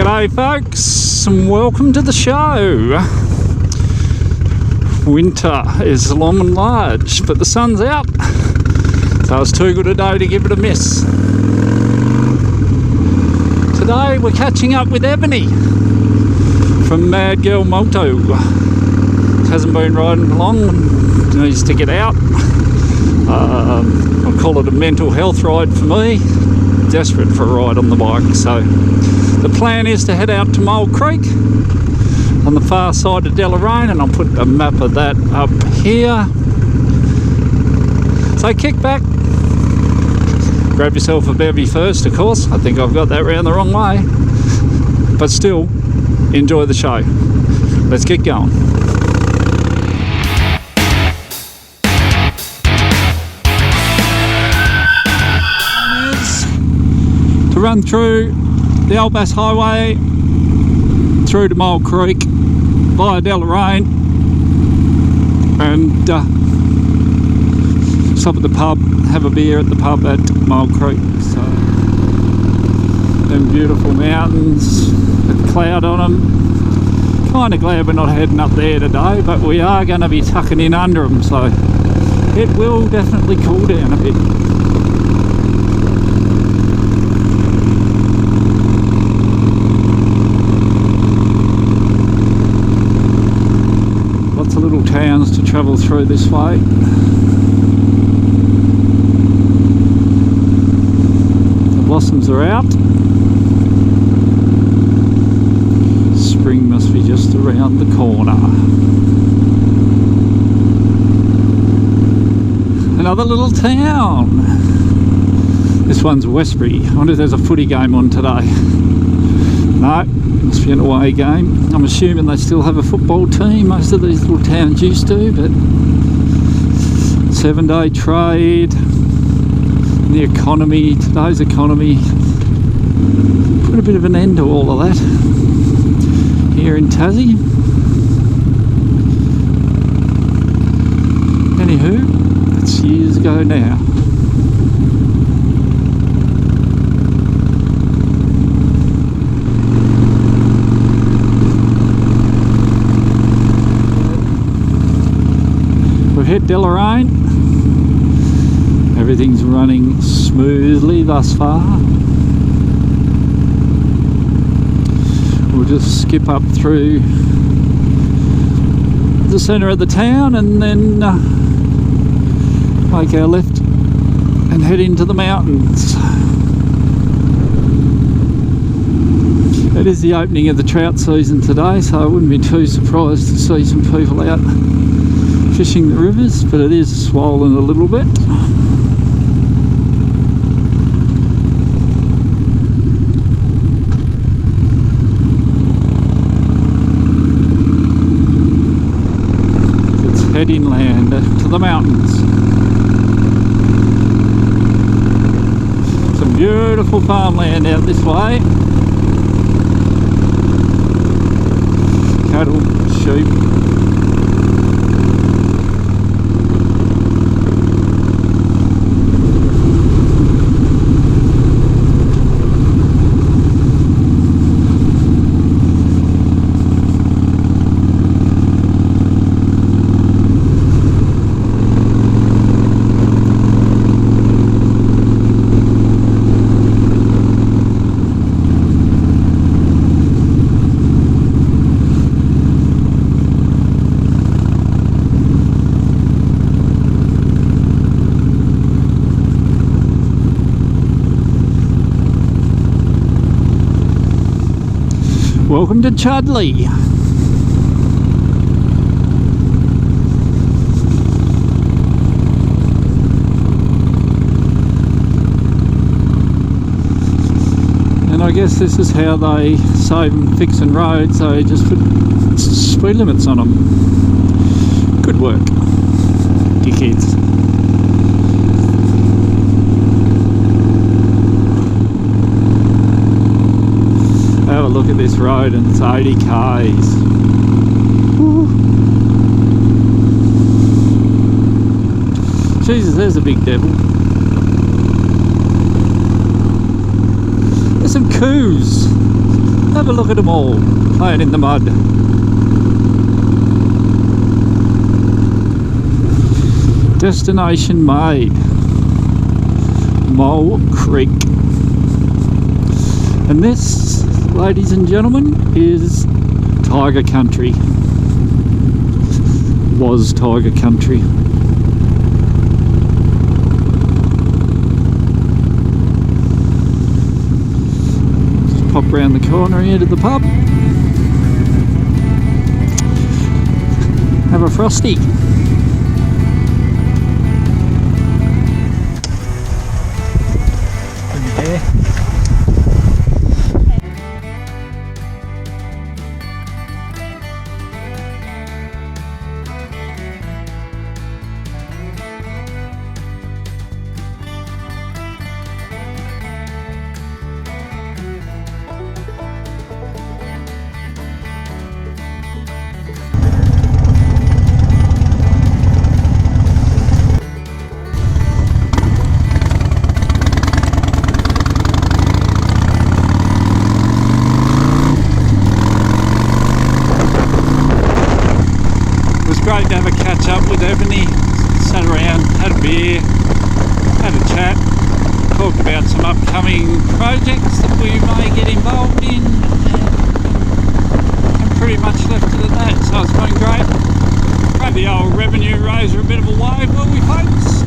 G'day folks, and welcome to the show. Winter is long and large, but the sun's out, so it's too good a day to give it a miss. Today we're catching up with Ebony from Mad Girl Moto. Hasn't been riding long, needs to get out. I'll call it a mental health ride for me. Desperate for a ride on the bike, so the plan is to head out to Mole Creek on the far side of Deloraine, and I'll put a map of that up here. So kick back, grab yourself a bevy first, of course. I think I've got that round the wrong way, but still enjoy the show. Let's get going. Run through the Old Bass Highway through to Mole Creek via Deloraine and stop at the pub, have a beer at the pub at Mole Creek. So them beautiful mountains with cloud on them. Kind of glad we're not heading up there today, but we are going to be tucking in under them, so it will definitely cool down a bit. Little towns to travel through this way. The blossoms are out. Spring must be just around the corner. Another little town. This one's Westbury. I wonder if there's a footy game on today. No, must be an away game. I'm assuming they still have a football team. Most of these little towns used to, but 7-day trade, the economy, today's economy, put a bit of an end to all of that here in Tassie. Anywho, that's years ago now. Hit Deloraine. Everything's running smoothly thus far. We'll just skip up through the centre of the town and then make our left and head into the mountains. It is the opening of the trout season today, so I wouldn't be too surprised to see some people out fishing the rivers, but it is swollen a little bit. Let's head inland to the mountains. Some beautiful farmland out this way. Cattle, sheep. Welcome to Chudley. And I guess this is how they save and fixing roads, so you just put speed limits on them. Good work, dickheads. Have a look at this road and it's 80 k's. Woo. Jesus, there's a big devil. There's some coos. Have a look at them all playing in the mud. Destination made. Mole Creek. And this, ladies and gentlemen, is Tiger Country. Was Tiger Country. Just pop round the corner here to the pub. Have a frosty. Great to have a catch up with Ebony. Sat around, had a beer, had a chat, talked about some upcoming projects that we may get involved in, and pretty much left it at that. So it's been great. Gave the old revenue raiser a bit of a wave, will we, folks?